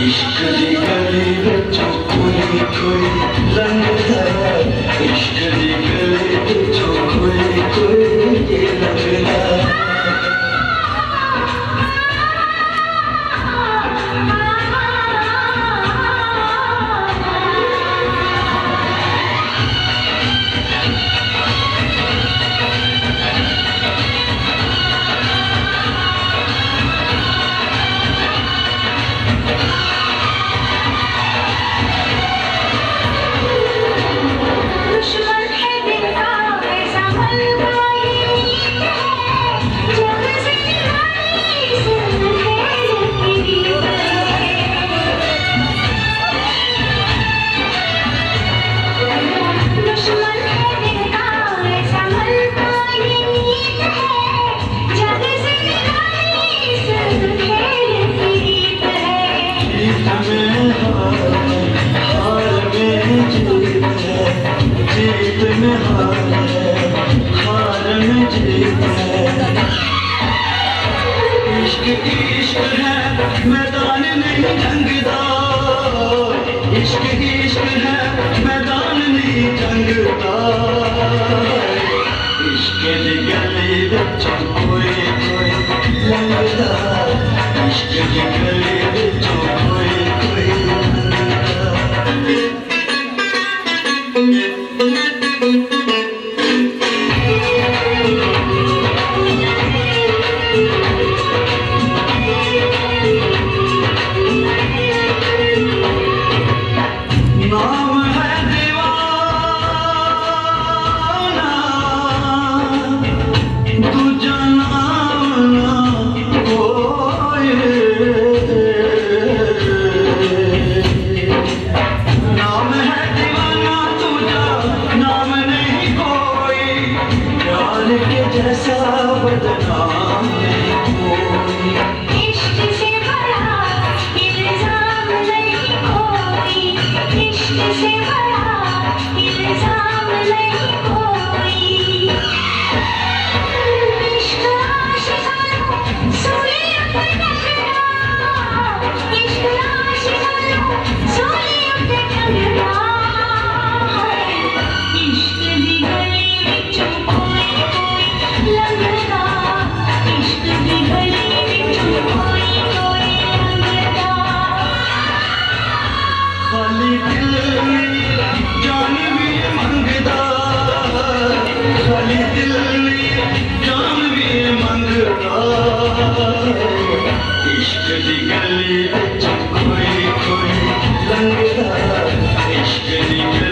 इश्क दी गली विचों कोई कोई लंघदा, इश्क दी गली विचों कोई कोई लंघदा। इश्क है मैदान नहीं जंगदा, इश्क है मैदान नहीं जंगदा। इश्क दी गली विचों कोई कोई लंघदा, इश्क दी गली विचों कोई कोई लंघदा। जैसा बदनाम नहीं कोई, इश्क से बड़ा इल्जाम नहीं कोई, इश्क से बड़ा इल्जाम नहीं कोई। इश्क आशिकानों सूलियों पे टंगना, इश्क आशिकानों सूलियों पे टंगना। इश्क दी गली विचों कोई कोई लंघदा, इश्क दी गली विचों कोई कोई लंघदा। खाली दिल जान भी मंगदा, खाली दिल जान भी मंगदा। इश्क दी गली विचों कोई कोई लंघदा, इश्क दी गली